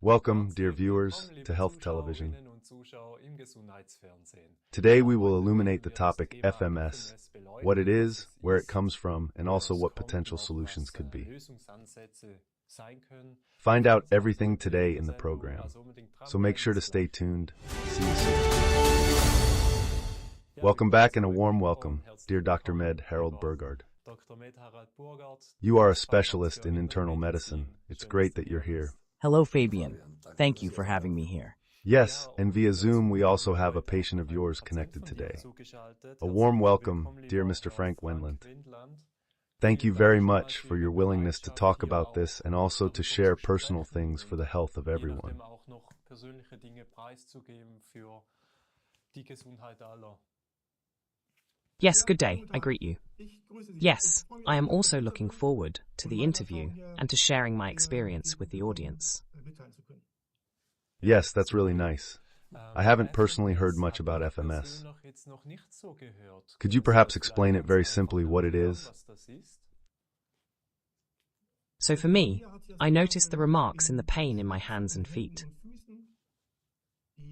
Welcome, dear viewers, to Health Television. Today we will illuminate the topic FMS, what it is, where it comes from, and also what potential solutions could be. Find out everything today in the program, so make sure to stay tuned. See you soon. Welcome back and a warm welcome, dear Dr. Med Harald Burgard. You are a specialist in internal medicine. It's great that you're here. Hello, Fabian. Thank you for having me here. Yes, and via Zoom we also have a patient of yours connected today. A warm welcome, dear Mr. Frank Wendland. Thank you very much for your willingness to talk about this and also to share personal things for the health of everyone. Yes, good day. I greet you. Yes, I am also looking forward to the interview and to sharing my experience with the audience. Yes, that's really nice. I haven't personally heard much about FMS. Could you perhaps explain it very simply what it is? So for me, I noticed the remarks in the pain in my hands and feet.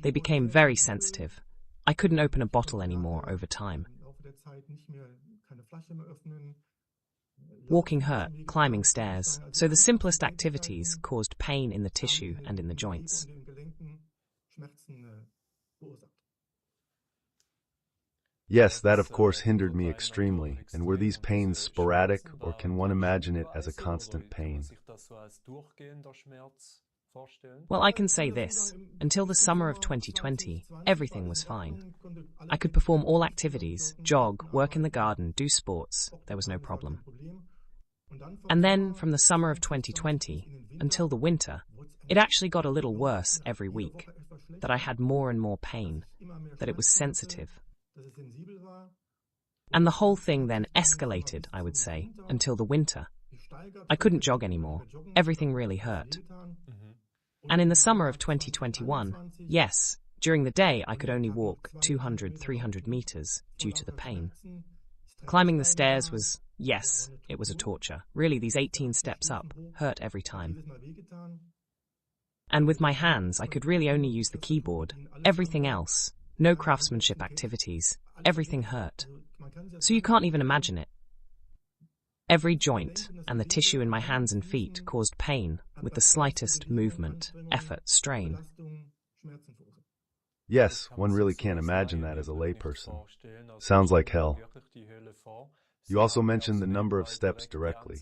They became very sensitive. I couldn't open a bottle anymore over time. Walking hurt, climbing stairs, so the simplest activities caused pain in the tissue and in the joints. Yes, that of course hindered me extremely. And were these pains sporadic, or can one imagine it as a constant pain? Well, I can say this. Until the summer of 2020, everything was fine. I could perform all activities, jog, work in the garden, do sports. There was no problem. And then, from the summer of 2020 until the winter, it actually got a little worse every week. That I had more and more pain. That it was sensitive. And the whole thing then escalated, I would say, until the winter. I couldn't jog anymore. Everything really hurt. And in the summer of 2021, yes, during the day I could only walk 200-300 meters due to the pain. Climbing the stairs was, yes, it was a torture. Really, these 18 steps up hurt every time. And with my hands, I could really only use the keyboard. Everything else, no craftsmanship activities, everything hurt. So you can't even imagine it. Every joint and the tissue in my hands and feet caused pain with the slightest movement, effort, strain. Yes, one really can't imagine that as a layperson. Sounds like hell. You also mentioned the number of steps directly.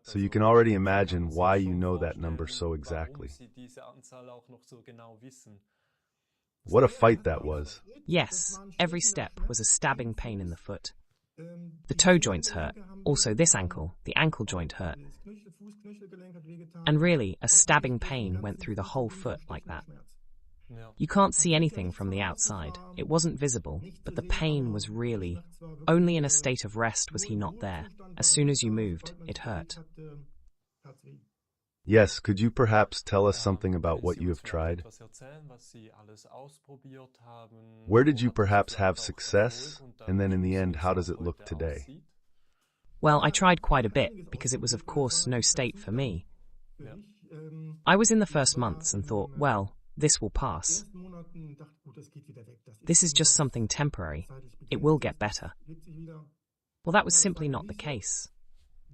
So you can already imagine why you know that number so exactly. What a fight that was. Yes, every step was a stabbing pain in the foot. The toe joints hurt, also this ankle, the ankle joint hurt. And really, a stabbing pain went through the whole foot like that. You can't see anything from the outside. It wasn't visible, but the pain was really, only in a state of rest was he not there. As soon as you moved, it hurt. Yes, could you perhaps tell us something about what you have tried? Where did you perhaps have success? And then in the end, how does it look today? Well, I tried quite a bit, because it was of course no state for me. I was in the first months and thought, well, this will pass. This is just something temporary. It will get better. Well, that was simply not the case.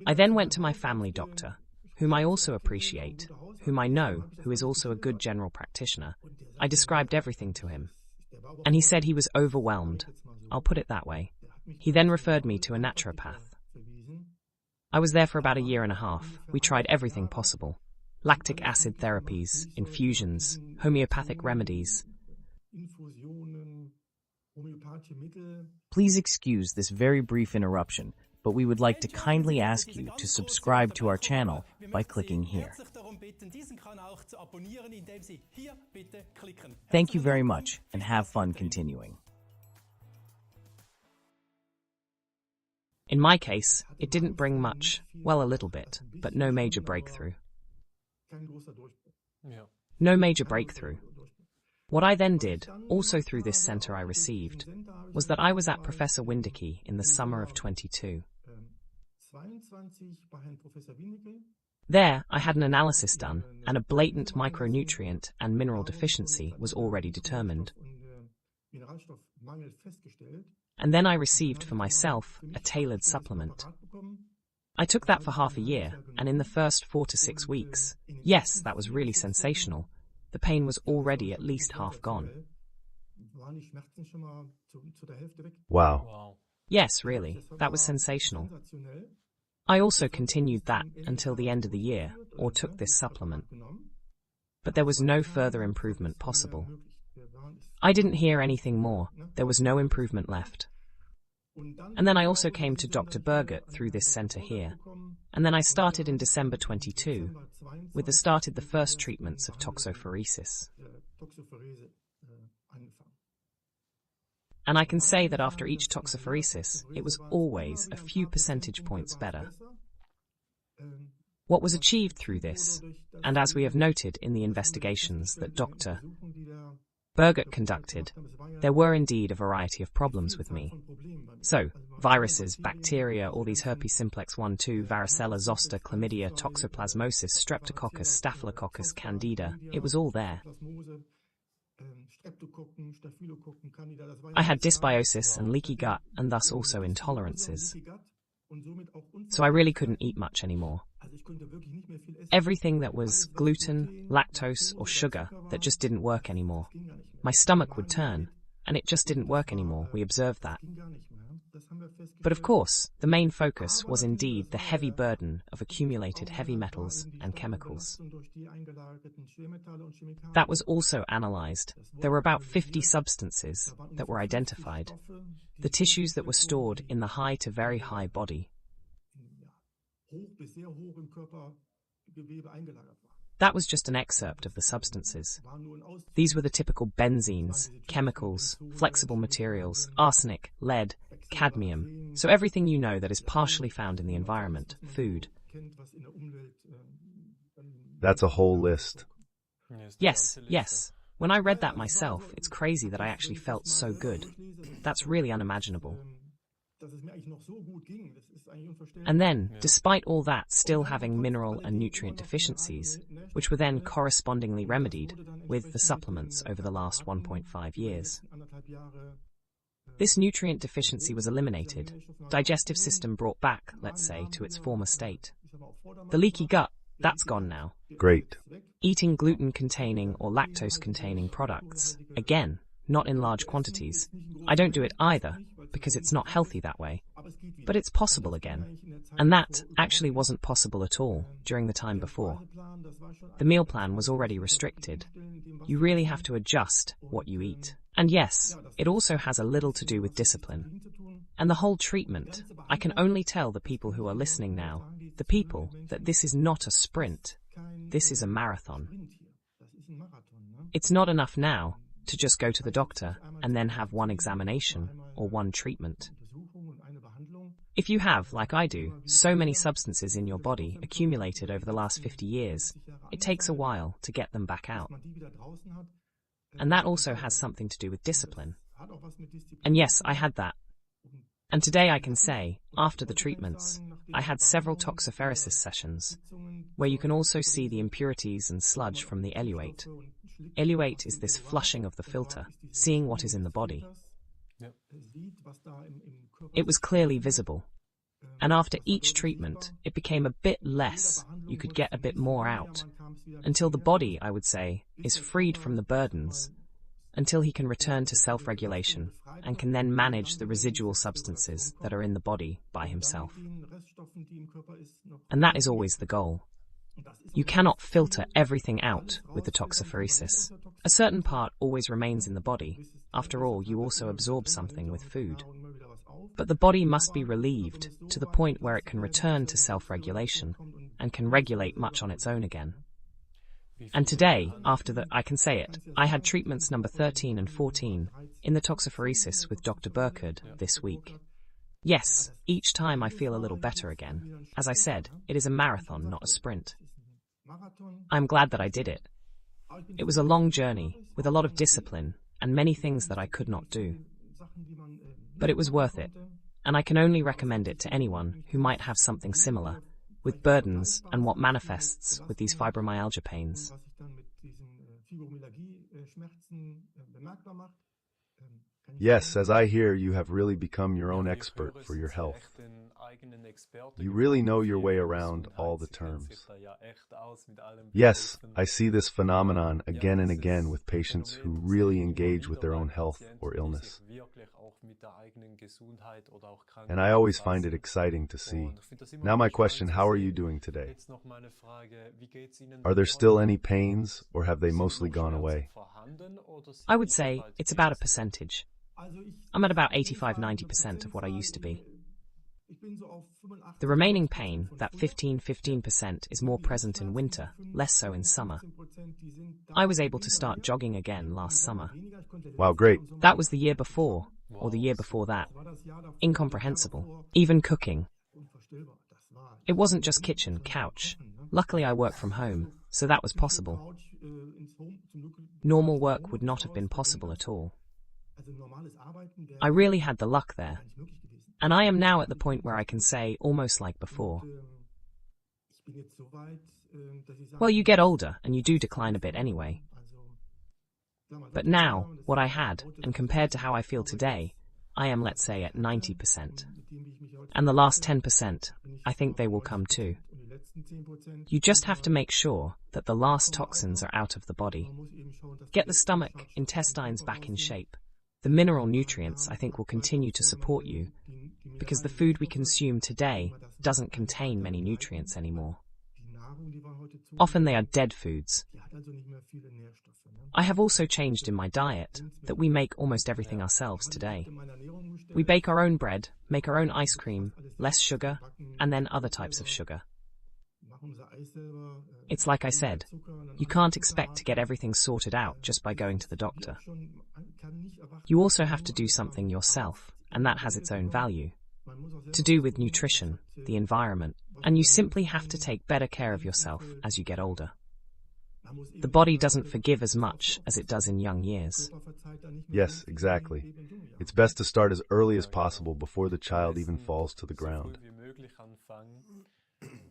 I then went to my family doctor, whom I also appreciate, whom I know, who is also a good general practitioner. I described everything to him. And he said he was overwhelmed. I'll put it that way. He then referred me to a naturopath. I was there for about 1.5 years. We tried everything possible. Lactic acid therapies, infusions, homeopathic remedies. Please excuse this very brief interruption, but we would like to kindly ask you to subscribe to our channel by clicking here. Thank you very much, and have fun continuing. In my case, it didn't bring much, well, a little bit, but no major breakthrough. No major breakthrough. What I then did, also through this center I received, was that I was at Professor Windicke in the summer of 22. There, I had an analysis done, and a blatant micronutrient and mineral deficiency was already determined. And then I received for myself a tailored supplement. I took that for half a year, and in the first 4 to 6 weeks, yes, that was really sensational. The pain was already at least half gone. Wow. Yes, really, that was sensational. I also continued that until the end of the year, or took this supplement. But there was no further improvement possible. I didn't hear anything more. There was no improvement left. And then I also came to Dr. Burgard through this center here. And then I started in December 22, with the started the first treatments of toxopheresis. And I can say that after each toxopheresis, it was always a few percentage points better. What was achieved through this, and as we have noted in the investigations that Dr. Burgard conducted, there were indeed a variety of problems with me. So, viruses, bacteria, all these herpes simplex 1, 2, varicella, zoster, chlamydia, toxoplasmosis, streptococcus, staphylococcus, candida, it was all there. I had dysbiosis and leaky gut, and thus also intolerances. So I really couldn't eat much anymore. Everything that was gluten, lactose, or sugar that just didn't work anymore. My stomach would turn, and it just didn't work anymore. We observed that. But of course, the main focus was indeed the heavy burden of accumulated heavy metals and chemicals. That was also analyzed. There were about 50 substances that were identified. The tissues that were stored in the high to very high body. That was just an excerpt of the substances. These were the typical benzenes, chemicals, flexible materials, arsenic, lead, cadmium, so everything you know that is partially found in the environment, food. That's a whole list. Yes. When I read that myself, it's crazy that I actually felt so good. That's really unimaginable. And then, despite all that, still having mineral and nutrient deficiencies, which were then correspondingly remedied with the supplements over the last 1.5 years. This nutrient deficiency was eliminated, digestive system brought back, let's say, to its former state. The leaky gut, that's gone now. Great. Eating gluten-containing or lactose-containing products, again, not in large quantities. I don't do it either, because it's not healthy that way. But it's possible again. And that actually wasn't possible at all during the time before. The meal plan was already restricted. You really have to adjust what you eat. And yes, it also has a little to do with discipline. And the whole treatment, I can only tell the people who are listening now, the people, that this is not a sprint. This is a marathon. It's not enough now to just go to the doctor and then have one examination or one treatment. If you have, like I do, so many substances in your body accumulated over the last 50 years, it takes a while to get them back out. And that also has something to do with discipline. And yes, I had that. And today I can say, after the treatments, I had several toxopheresis sessions, where you can also see the impurities and sludge from the alleviate. Alleviate is this flushing of the filter, seeing what is in the body. It was clearly visible. And after each treatment, it became a bit less. You could get a bit more out. Until the body, I would say, is freed from the burdens. Until he can return to self-regulation and can then manage the residual substances that are in the body by himself. And that is always the goal. You cannot filter everything out with the toxopheresis. A certain part always remains in the body. After all, you also absorb something with food. But the body must be relieved to the point where it can return to self-regulation and can regulate much on its own again. And today, after that, I can say it, I had treatments number 13 and 14 in the toxopheresis with Dr. Burgard this week. Yes, each time I feel a little better again. As I said, it is a marathon, not a sprint. I'm glad that I did it. It was a long journey, with a lot of discipline, and many things that I could not do. But it was worth it, and I can only recommend it to anyone who might have something similar, with burdens and what manifests with these fibromyalgia pains. Yes, as I hear, you have really become your own expert for your health. You really know your way around all the terms. Yes, I see this phenomenon again and again with patients who really engage with their own health or illness. And I always find it exciting to see. Now my question, how are you doing today? Are there still any pains, or have they mostly gone away? I would say it's about a percentage. I'm at about 85–90% of what I used to be. The remaining pain, that 15%, is more present in winter, less so in summer. I was able to start jogging again last summer. Wow, great. That was the year before, or the year before that. Incomprehensible. Even cooking. It wasn't just kitchen, couch. Luckily I work from home, so that was possible. Normal work would not have been possible at all. I really had the luck there. And I am now at the point where I can say, almost like before. Well, you get older, and you do decline a bit anyway. But now, what I had, and compared to how I feel today, I am, let's say, at 90%. And the last 10%, I think they will come too. You just have to make sure that the last toxins are out of the body. Get the stomach, intestines back in shape. The mineral nutrients, I think, will continue to support you, because the food we consume today doesn't contain many nutrients anymore. Often they are dead foods. I have also changed in my diet, that we make almost everything ourselves today. We bake our own bread, make our own ice cream, less sugar, and then other types of sugar. It's like I said, you can't expect to get everything sorted out just by going to the doctor. You also have to do something yourself, and that has its own value. To do with nutrition, the environment, and you simply have to take better care of yourself as you get older. The body doesn't forgive as much as it does in young years. Yes, exactly. It's best to start as early as possible before the child even falls to the ground.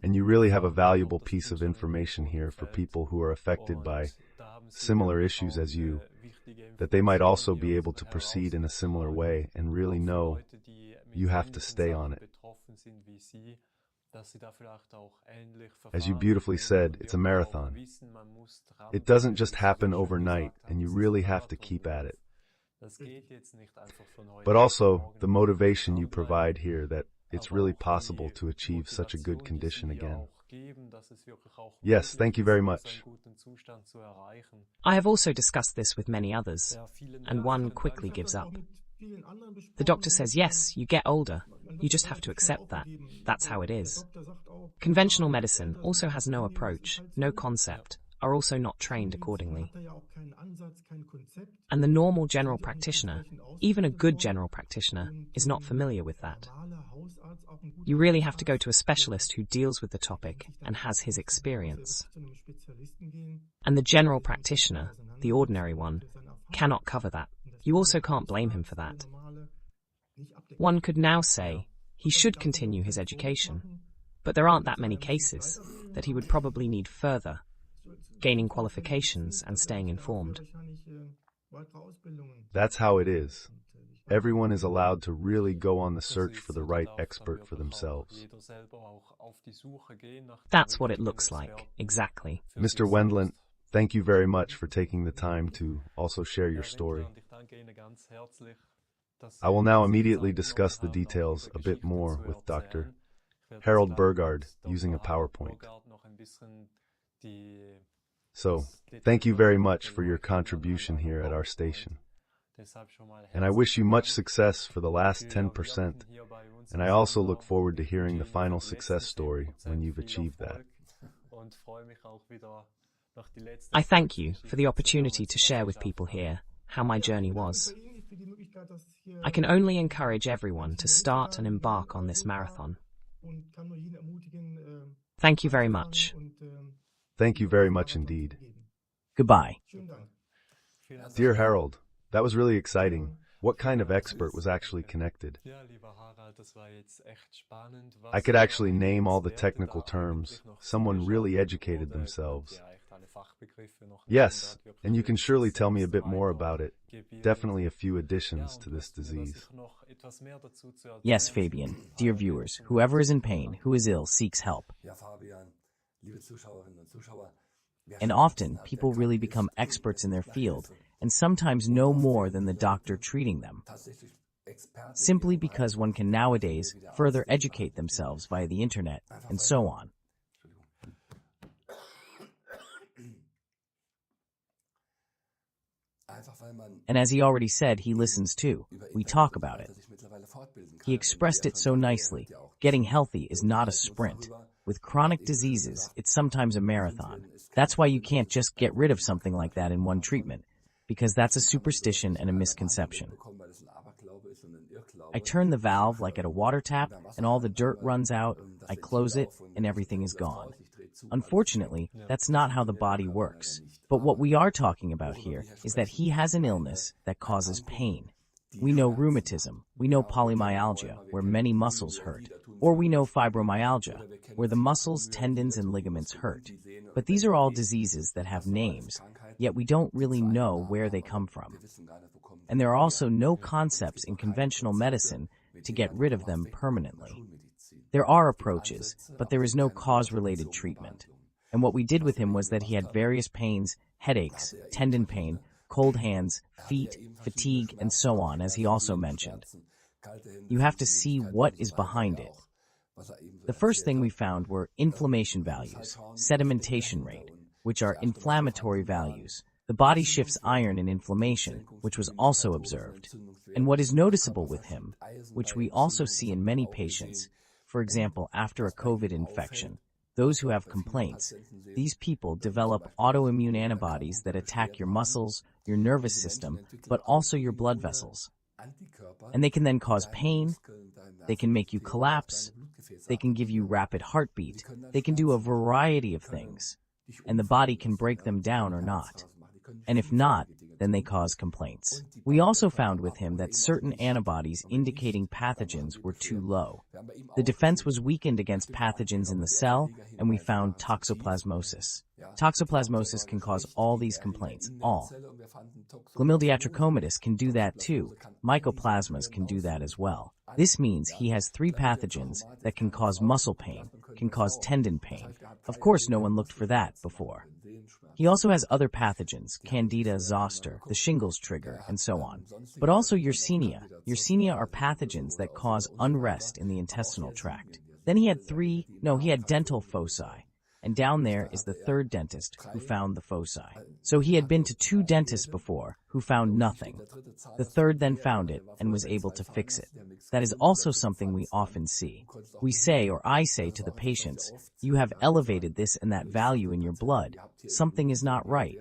And you really have a valuable piece of information here for people who are affected by similar issues as you, that they might also be able to proceed in a similar way and really know you have to stay on it. As you beautifully said, it's a marathon. It doesn't just happen overnight, and you really have to keep at it. But also, the motivation you provide here that it's really possible to achieve such a good condition again. Yes, thank you very much. I have also discussed this with many others, and one quickly gives up. The doctor says, yes, you get older. You just have to accept that. That's how it is. Conventional medicine also has no approach, no concept, are also not trained accordingly. And the normal general practitioner, even a good general practitioner, is not familiar with that. You really have to go to a specialist who deals with the topic and has his experience. And the general practitioner, the ordinary one, cannot cover that. You also can't blame him for that. One could now say he should continue his education, but there aren't that many cases that he would probably need further, gaining qualifications and staying informed. That's how it is. Everyone is allowed to really go on the search for the right expert for themselves. That's what it looks like, exactly. Mr. Wendland, thank you very much for taking the time to also share your story. I will now immediately discuss the details a bit more with Dr. Harald Burgard using a PowerPoint. So, thank you very much for your contribution here at our station. And I wish you much success for the last 10%, and I also look forward to hearing the final success story when you've achieved that. I thank you for the opportunity to share with people here how my journey was. I can only encourage everyone to start and embark on this marathon. Thank you very much. Thank you very much indeed. Goodbye. Dear Harold, that was really exciting. What kind of expert was actually connected? I could actually name all the technical terms. Someone really educated themselves. Yes, and you can surely tell me a bit more about it. Definitely a few additions to this disease. Yes, Fabian. Dear viewers, whoever is in pain, who is ill, seeks help. And often, people really become experts in their field, and sometimes know more than the doctor treating them. Simply because one can nowadays further educate themselves via the internet, and so on. And as he already said, he listens too. We talk about it. He expressed it so nicely. Getting healthy is not a sprint. With chronic diseases, it's sometimes a marathon. That's why you can't just get rid of something like that in one treatment, because that's a superstition and a misconception. I turn the valve like at a water tap, and all the dirt runs out, I close it, and everything is gone. Unfortunately, that's not how the body works. But what we are talking about here is that he has an illness that causes pain. We know rheumatism, we know polymyalgia, where many muscles hurt, or we know fibromyalgia, where the muscles, tendons, and ligaments hurt. But these are all diseases that have names, yet we don't really know where they come from. And there are also no concepts in conventional medicine to get rid of them permanently. There are approaches, but there is no cause-related treatment. And what we did with him was that he had various pains, headaches, tendon pain, cold hands, feet, fatigue, and so on, as he also mentioned. You have to see what is behind it. The first thing we found were inflammation values, sedimentation rate, which are inflammatory values. The body shifts iron in inflammation, which was also observed. And what is noticeable with him, which we also see in many patients, for example, after a COVID infection, those who have complaints, these people develop autoimmune antibodies that attack your muscles, your nervous system, but also your blood vessels. And they can then cause pain, they can make you collapse, they can give you rapid heartbeat, they can do a variety of things, and the body can break them down or not. And if not, then they cause complaints. We also found with him that certain antibodies indicating pathogens were too low. The defense was weakened against pathogens in the cell, and we found toxoplasmosis. Toxoplasmosis can cause all these complaints, all. Chlamydia can do that too. Mycoplasmas can do that as well. This means he has 3 pathogens that can cause muscle pain, can cause tendon pain. Of course, no one looked for that before. He also has other pathogens, Candida, zoster, the shingles trigger, and so on. But also Yersinia. Yersinia are pathogens that cause unrest in the intestinal tract. Then he had dental foci. And down there is the 3rd dentist who found the foci. So he had been to 2 dentists before who found nothing. The 3rd then found it and was able to fix it. That is also something we often see. We say, or I say to the patients, you have elevated this and that value in your blood. Something is not right.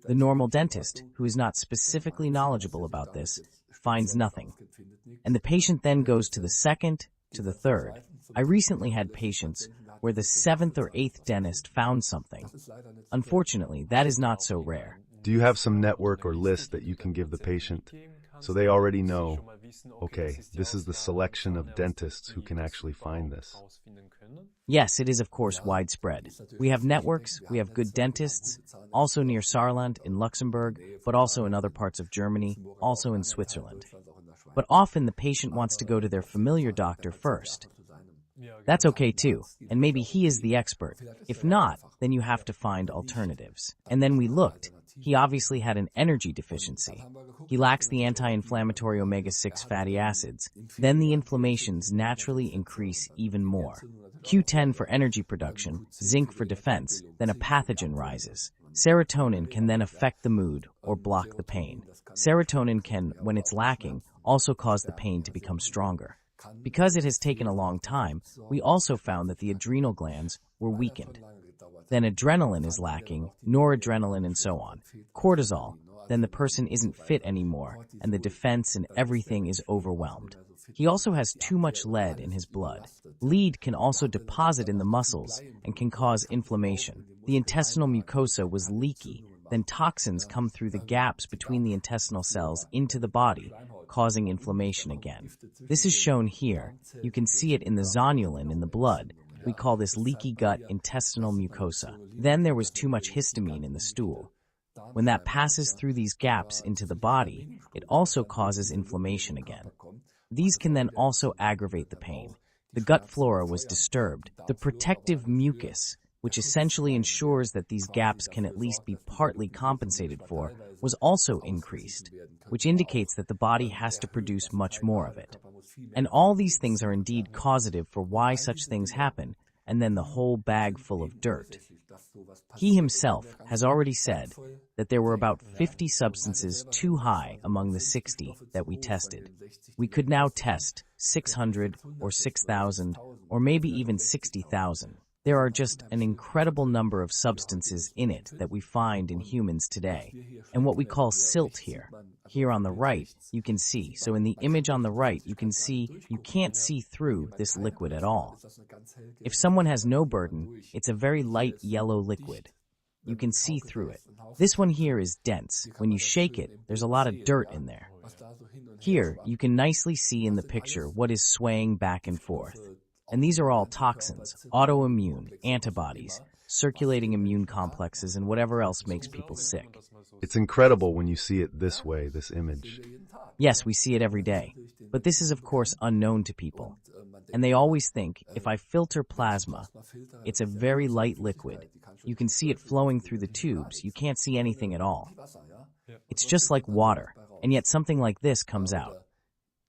The normal dentist, who is not specifically knowledgeable about this, finds nothing. And the patient then goes to the 2nd, to the 3rd. I recently had patients where the 7th or 8th dentist found something. Unfortunately, that is not so rare. Do you have some network or list that you can give the patient so they already know, okay, this is the selection of dentists who can actually find this? Yes, it is of course widespread. We have networks, we have good dentists, also near Saarland in Luxembourg, but also in other parts of Germany, also in Switzerland. But often the patient wants to go to their familiar doctor first. That's okay too, and maybe he is the expert. If not, then you have to find alternatives. And then we looked. He obviously had an energy deficiency. He lacks the anti-inflammatory omega-6 fatty acids. Then the inflammations naturally increase even more. Q10 for energy production, zinc for defense, then a pathogen rises. Serotonin can then affect the mood or block the pain. Serotonin can, when it's lacking, also cause the pain to become stronger. Because it has taken a long time, we also found that the adrenal glands were weakened. Then adrenaline is lacking, noradrenaline and so on. Cortisol, then the person isn't fit anymore, and the defense and everything is overwhelmed. He also has too much lead in his blood. Lead can also deposit in the muscles and can cause inflammation. The intestinal mucosa was leaky, then toxins come through the gaps between the intestinal cells into the body, causing inflammation again. This is shown here. You can see it in the zonulin in the blood. We call this leaky gut intestinal mucosa. Then there was too much histamine in the stool. When that passes through these gaps into the body, it also causes inflammation again. These can then also aggravate the pain. The gut flora was disturbed. The protective mucus, which essentially ensures that these gaps can at least be partly compensated for, was also increased, which indicates that the body has to produce much more of it. And all these things are indeed causative for why such things happen, and then the whole bag full of dirt. He himself has already said that there were about 50 substances too high among the 60 that we tested. We could now test 600 or 6,000 or maybe even 60,000. There are just an incredible number of substances in it that we find in humans today, and what we call silt here. Here on the right, you can see. So in the image on the right, you can see you can't see through this liquid at all. If someone has no burden, it's a very light yellow liquid. You can see through it. This one here is dense. When you shake it, there's a lot of dirt in there. Here, you can nicely see in the picture what is swaying back and forth. And these are all toxins, autoimmune, antibodies, circulating immune complexes, and whatever else makes people sick. It's incredible when you see it this way, this image. Yes, we see it every day. But this is, of course, unknown to people. And they always think, if I filter plasma, it's a very light liquid. You can see it flowing through the tubes. You can't see anything at all. It's just like water, and yet something like this comes out.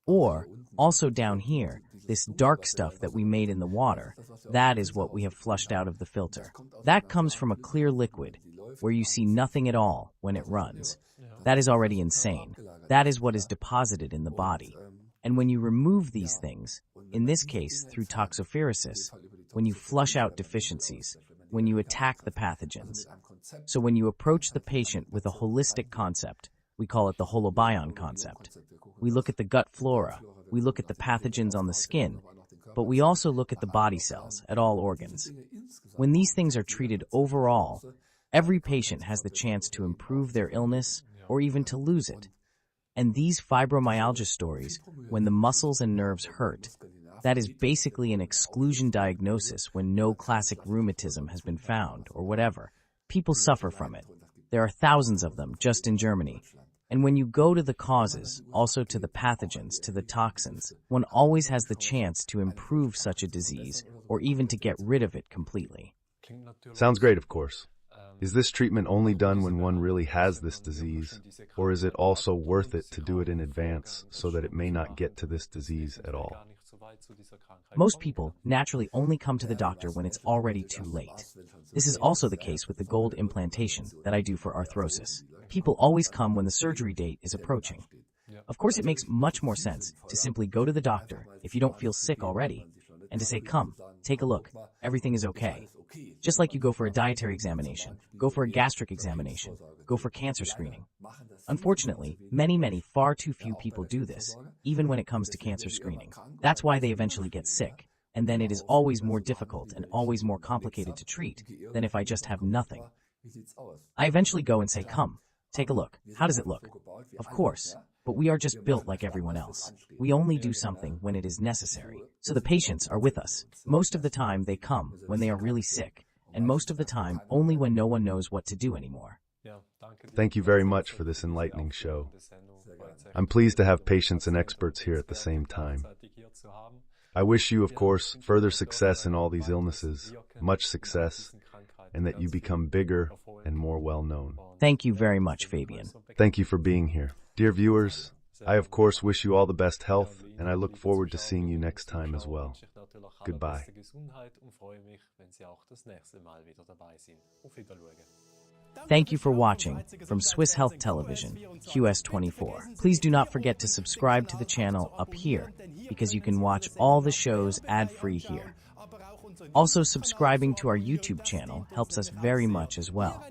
Or, also down here, this dark stuff that we made in the water, that is what we have flushed out of the filter. That comes from a clear liquid, where you see nothing at all when it runs. That is already insane. That is what is deposited in the body. And when you remove these things, in this case through toxopheresis, when you flush out deficiencies, when you attack the pathogens. So when you approach the patient with a holistic concept, we call it the holobion concept. We look at the gut flora, we look at the pathogens on the skin, but we also look at the body cells, at all organs. When these things are treated overall, every patient has the chance to improve their illness or even to lose it. And these fibromyalgia stories, when the muscles and nerves hurt, that is basically an exclusion diagnosis when no classic rheumatism has been found or whatever. People suffer from it. There are thousands of them just in Germany. And when you go to the causes, also to the pathogens, to the toxins, one always has the chance to improve such a disease or even to get rid of it completely. Sounds great, of course. Is this treatment only done when one really has this disease, or is it also worth it to do it in advance so that it may not get to this disease at all? Most people naturally only come to the doctor when it's already too late. This is also the case with the gold implantation that I do for arthrosis. People always come when the surgery date is approaching. Of course, it makes much more sense to simply go to the doctor if you don't feel sick already, and to say, come, take a look, everything is okay. Just like you go for a dietary examination, go for a gastric examination, go for cancer screening. Unfortunately, many, far too few people do this, even when it comes to cancer screening. That's why they eventually get sick, and then it is always more difficult and always more complicated to treat than if I just have nothing. I eventually go and say, come, take a look. How does it look? Of course. But we are just built like everyone else. We only do something when it is necessary. So the patients are with us. Most of the time they come when they are really sick, and most of the time only when no one knows what to do anymore. Thank you very much for this enlightening show. I'm pleased to have patients and experts here at the same time. I wish you, of course, further success in all these illnesses, much success, and that you become bigger and more well-known. Thank you very much, Fabian. Thank you for being here. Dear viewers, I of course wish you all the best health, and I look forward to seeing you next time as well. Goodbye. Thank you for watching from Swiss Health Television, QS24. Please do not forget to subscribe to the channel up here, because you can watch all the shows ad-free here. Also, subscribing to our YouTube channel helps us very much as well.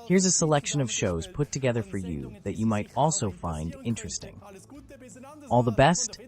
Here's a selection of shows put together for you that you might also find interesting. All the best,